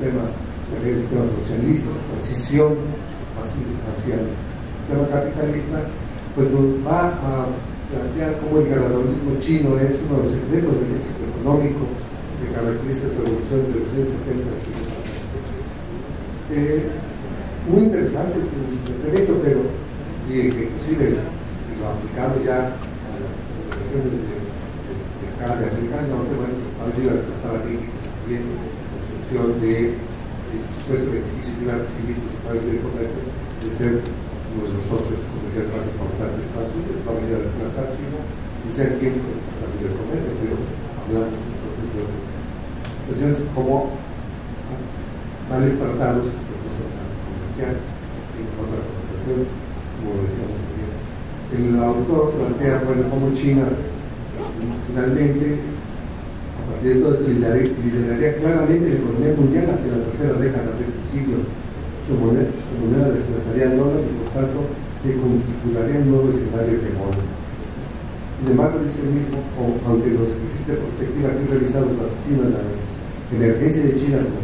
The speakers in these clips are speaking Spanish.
sistema socialista, su transición hacia el sistema capitalista, pues nos va a plantear cómo el gradualismo chino es uno de los secretos del éxito económico que caracteriza las revoluciones de los años 70 del siglo pasado. Muy interesante el planteamiento, pero inclusive si lo aplicamos ya a las relaciones de acá de América del Norte, bueno, pues ha venido a desplazar a México también en función de supuesto beneficio que iba a recibir para el libre comercio de ser uno de los socios comerciales más importantes de Estados Unidos. Va a venir a desplazar a China sin ser quien fue el libre comercio, pero hablamos entonces de otras situaciones como tales tratados que no son tan comerciales, tienen otra connotación, como decíamos ayer. El autor plantea, bueno, cómo China finalmente, a partir de todo esto, lideraría claramente la economía mundial hacia la tercera década de este siglo. Su moneda desplazaría al dólar y, por tanto, se configuraría un nuevo escenario hegemónico. Sin embargo, dice el mismo, aunque los ejercicios de perspectiva aquí realizados vaticinan la emergencia de China como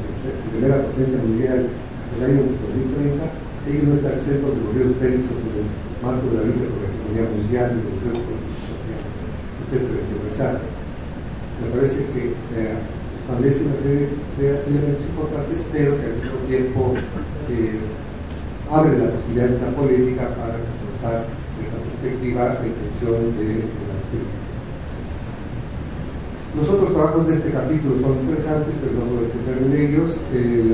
primera potencia mundial hacia el año 2030, ello no está exento de los riesgos bélicos en el marco de la lucha por la economía mundial y de los riesgos políticos sociales, etcétera, etcétera. O sea, me parece que establece una serie de elementos importantes, pero que al mismo tiempo abre la posibilidad de una polémica para confrontar esta perspectiva en función de las crisis. Los otros trabajos de este capítulo son interesantes, pero no voy a detenerme en ellos. El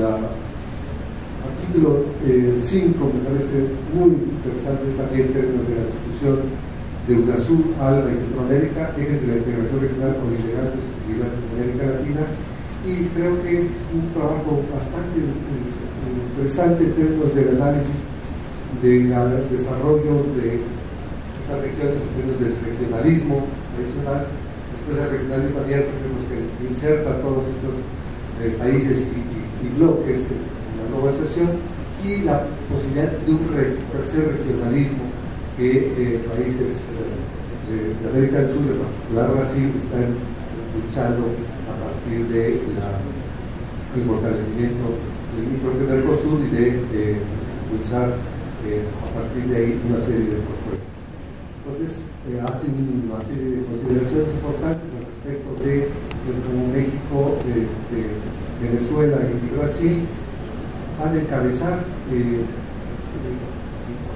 capítulo 5 me parece muy interesante también en términos de la discusión de UNASUR, ALBA y Centroamérica, ejes de la integración regional con liderazgos y actividades en América Latina, y creo que es un trabajo bastante interesante en términos del análisis del desarrollo de estas regiones en términos del regionalismo tradicional, después del regionalismo abierto, que es los que inserta todos estos países y bloques en la globalización, y la posibilidad de un tercer regionalismo que países de América del Sur, en particular Brasil, están luchando a partir del fortalecimiento del propio Mercosur y de impulsar a partir de ahí una serie de propuestas. Entonces, hacen una serie de consideraciones importantes al respecto de cómo México, Venezuela y Brasil van a encabezar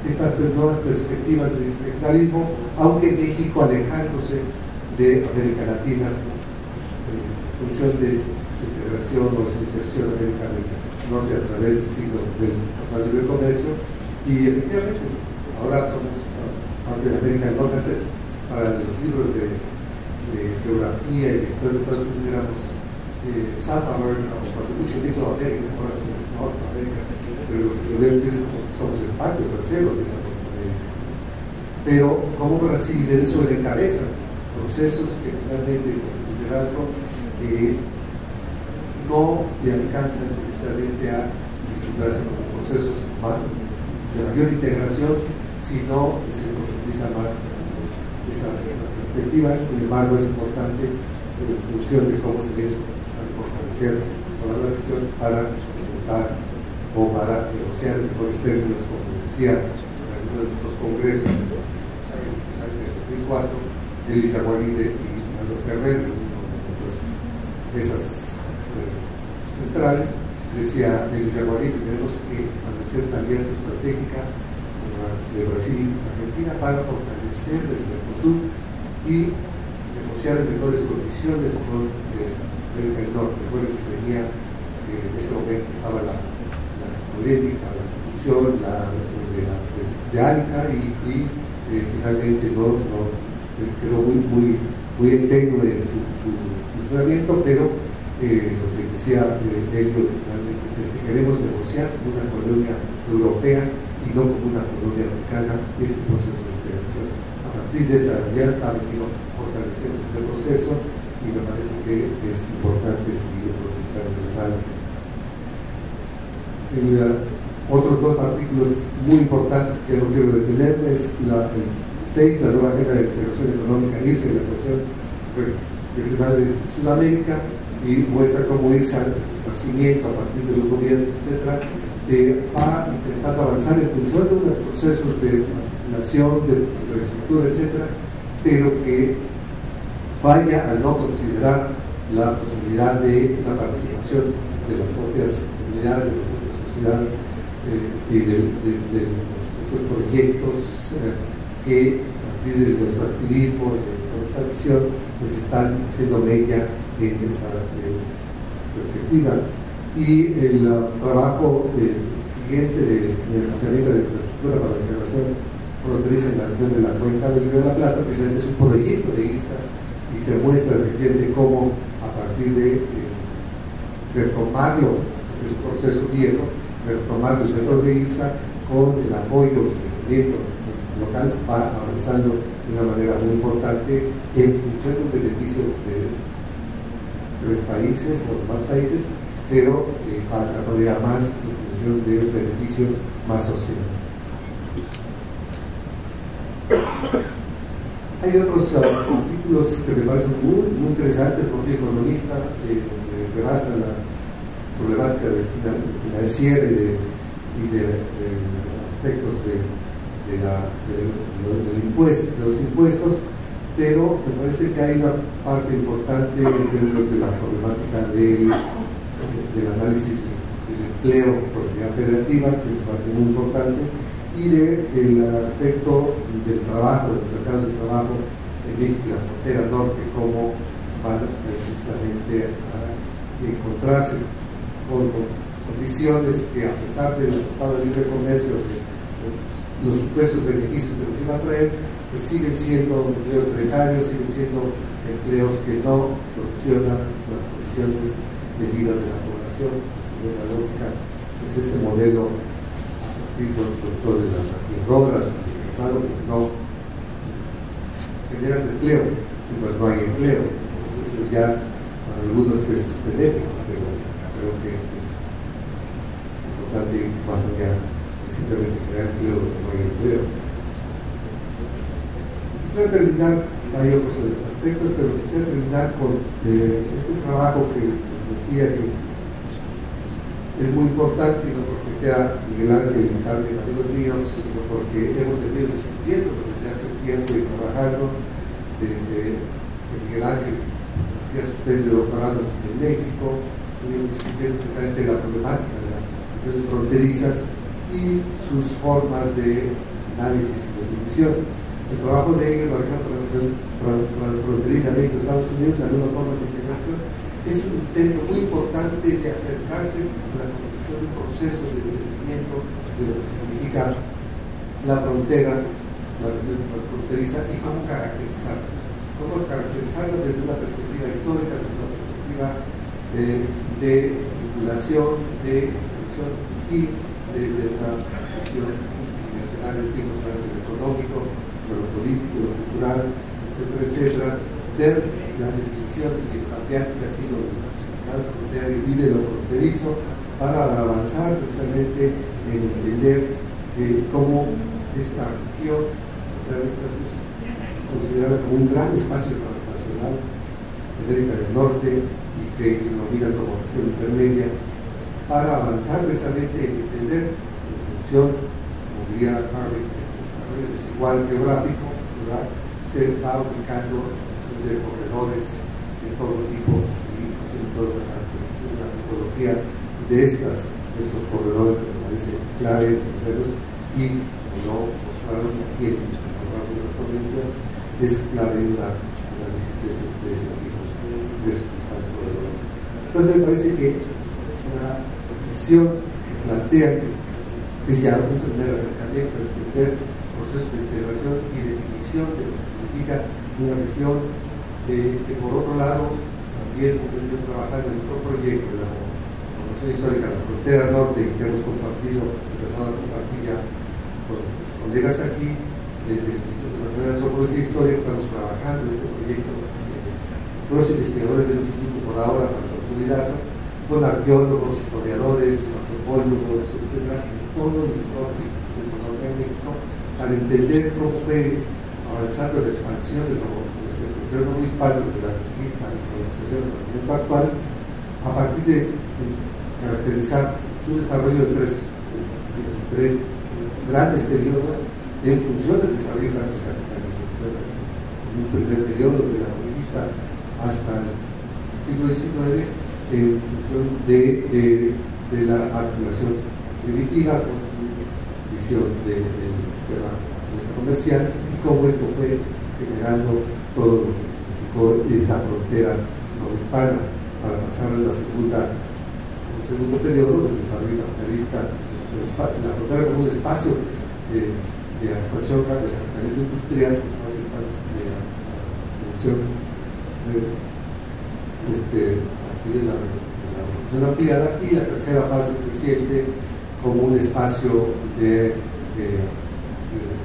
estas nuevas perspectivas de regionalismo, aunque México alejándose de América Latina en función de su integración o su inserción en América del Norte a través del siglo del Tratado de Libre Comercio. Y efectivamente, ahora somos parte de América del Norte. Antes, para los libros de geografía y de historia de Estados Unidos éramos South America, o cuando mucho Middle América, ahora somos North América, pero los que se ven somos el patio trasero de esa Norteamérica. Pero como Brasil y Venezuela encabezan procesos que finalmente con su liderazgo no le alcanzan precisamente a vislumbrarse como procesos de mayor integración, sino se profundiza más esa perspectiva. Sin embargo, es importante en función de cómo se viene a fortalecer toda la región para votar o para negociar en mejores términos, como decía en algunos de nuestros congresos, quizás en el 2004, el Yaguarí y Aldo Ferrer, de esas centrales, decía el Yaguarí que tenemos que establecer una alianza estratégica de Brasil y Argentina para fortalecer el Mercosur y negociar en mejores condiciones con América del Norte. Recuerden que venía en ese momento estaba la polémica, la discusión de ALCA y finalmente no se quedó muy entero en su funcionamiento, pero lo que decía Elio finalmente es que queremos negociar con una colonia europea y no como una colonia africana este proceso de integración. A partir de esa alianza ha venido fortaleciendo este proceso y me parece que es importante seguir profundizando en el análisis. Otros dos artículos muy importantes que no quiero detenerme es el 6, la nueva agenda de integración económica, irse en la ecuación regional de Sudamérica, y muestra cómo IRSA, su nacimiento a partir de los gobiernos, etcétera, va intentando avanzar en función de unos procesos de nación, de reestructura, etcétera, pero que falla al no considerar la posibilidad de la participación de las propias comunidades, de la propia sociedad y de los proyectos que a partir de nuestro activismo y de toda esta visión pues están haciendo mella en esa perspectiva. Y el trabajo siguiente de financiamiento de infraestructura para la integración fronteriza en la región de la Cuenca del Río de la Plata, precisamente es un proyecto de ISA y se muestra efectivamente cómo a partir de retomarlo, es un proceso viejo, de retomarlo dentro de ISA con el apoyo del financiamiento local, va avanzando de una manera muy importante en función de un beneficio de 3 países o más países, pero para cada día más en función de un beneficio más social. Hay otros artículos que me parecen muy interesantes, como soy economista, que basan la problemática financiera y de aspectos de los impuestos, pero me parece que hay una parte importante en términos de la problemática del análisis del empleo por actividad federativa, que me parece muy importante, y del aspecto del trabajo, de los mercados de trabajo en México y la frontera norte, cómo van precisamente a encontrarse con condiciones que, a pesar del Tratado de Libre Comercio, de los supuestos beneficios que nos iba a traer, pues siguen siendo empleos precarios, siguen siendo empleos que no solucionan las condiciones de vida de la población. En esa lógica, pues ese modelo sobre de las maquinadoras y el mercado, pues no generan empleo, pues no hay empleo. Entonces ya para algunos es benéfico, pero creo que es importante ir más allá de simplemente generar empleo, no hay empleo. Quisiera terminar, hay otros aspectos, pero quisiera terminar con este trabajo que les decía que es muy importante, y no porque sea Miguel Ángel y Carmen amigos míos, sino porque hemos venido discutiendo desde hace tiempo y trabajando desde que Miguel Ángel hacía su tesis de doctorado en México, venimos discutiendo precisamente la problemática de las regiones fronterizas y sus formas de análisis y definición. El trabajo de ellos, la región transfronteriza México-Estados Unidos, las nuevas formas de integración, es un intento muy importante de acercarse a la construcción de un proceso de entendimiento de lo que significa la frontera, la región transfronteriza y cómo caracterizarla. Cómo caracterizarla desde una perspectiva histórica, desde una perspectiva de vinculación, de conexión y desde una visión internacional, es decir, no solamente lo económico, sino lo político, lo cultural, etcétera, etcétera, ver las definiciones y el cambiante que ha sido el significado fronterizo y de lo fronterizo para avanzar precisamente en entender cómo esta región considerada como un gran espacio transnacional de América del Norte y que denomina como región intermedia, para avanzar precisamente en entender en función, como diría Harvey, el desarrollo desigual geográfico, ¿verdad? Se va ubicando de corredores de todo tipo y hacer una tipología de estos corredores que me parece clave entenderlos y, como no mostraron aquí en las ponencias, es clave un análisis de ese tipo, de esos principales corredores. Entonces me parece que una visión que plantea es ya un primer acercamiento a entender procesos de integración y definición de lo que significa una región que por otro lado también hemos venido trabajando en otro proyecto de la Convención Histórica de la Frontera Norte, que hemos empezado a compartir ya con colegas aquí desde el Instituto Nacional de Antropología e Historia. Estamos trabajando este proyecto con los investigadores del instituto por ahora para consolidarlo, con arqueólogos, historiadores, antropólogos, etcétera, en todo el norte de México, para entender cómo fue avanzando la expansión del nuevo hispano desde la conquista, la colonización Constitución hasta el momento actual, a partir de caracterizar su desarrollo en tres grandes periodos en función del desarrollo del capitalismo. En un primer periodo de la conquista hasta el siglo XIX, en función de la acumulación primitiva, con su visión del sistema comercial y cómo esto fue generando todo lo que significó esa frontera no hispana para pasar a un segundo periodo del desarrollo capitalista, la frontera como un espacio de la expansión del capitalismo industrial, más espacio de la producción de la revolución ampliada, y la tercera fase reciente como un espacio de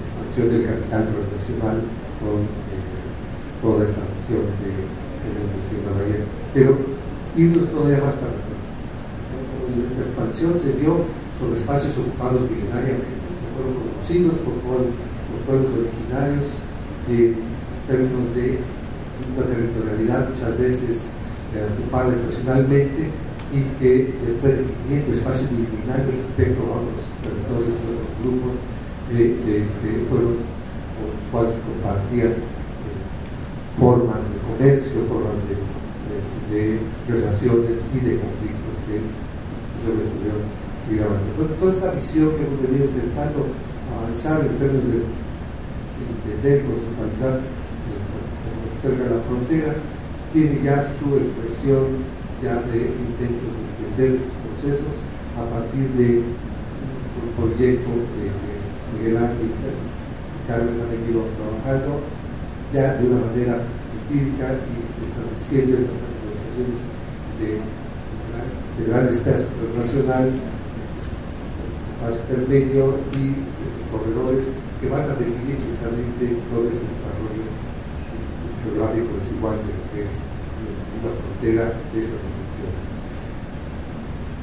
expansión del capital transnacional con toda esta noción que hemos mencionado ayer. Pero irnos todavía más para atrás. Esta expansión se dio sobre espacios ocupados milenariamente, que fueron producidos por pueblos originarios en términos de una territorialidad muchas veces ocupada estacionalmente, y que fue definiendo espacios liminales respecto a otros territorios de otros grupos que fueron con los cuales se compartían formas de comercio, formas de relaciones y de conflictos que muchas veces pudieron seguir avanzando. Entonces, toda esta visión que hemos venido intentando avanzar en términos de entender, conceptualizar cómo se acerca la frontera, tiene ya su expresión ya de intentos de entender estos procesos a partir de un proyecto que Miguel Ángel y Carmen han venido trabajando ya de una manera empírica y estableciendo estas categorizaciones de gran espacio transnacional, espacio intermedio y estos corredores que van a definir precisamente todo ese desarrollo geográfico desigual de lo que es una frontera de esas dimensiones.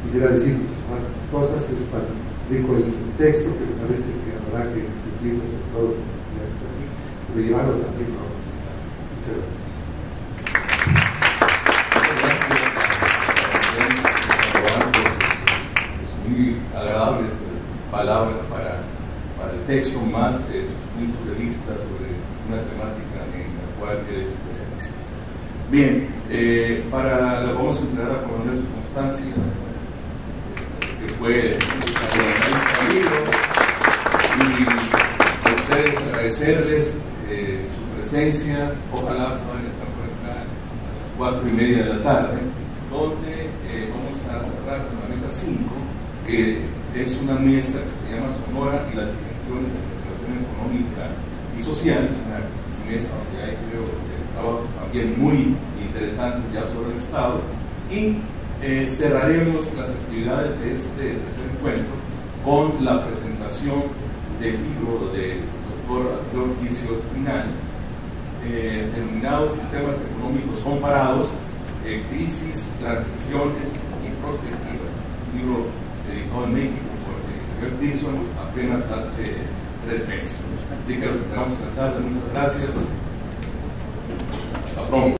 Quisiera decir muchas más cosas, es tan rico el texto que me parece que habrá que discutirlo, sobre todo con los estudiantes aquí, pero llevarlo también a otros espacios. Muchas gracias. Muy agradables palabras para el texto, más de sus puntos de vista sobre una temática en la cual eres especialista. Bien, vamos a entregar a Juan Manuel su constancia, que fue analista de libros, y a ustedes agradecerles su presencia. Ojalá puedan estar por acá a las 4:30 de la tarde, donde vamos a cerrar con la mesa 5, que es una mesa que se llama Sonora y las dimensiones de la integración económica y social. Es una mesa donde hay, creo, trabajos también muy interesantes ya sobre el Estado, y cerraremos las actividades de este tercer encuentro con la presentación del libro del doctor Arturo Quicio Espinal, denominado Sistemas Económicos Comparados, Crisis, Transiciones y Perspectivas, un libro editado en México por Javier Pinson apenas hace 3 meses. Así que lo tendremos en la tarde. Muchas gracias. Hasta pronto.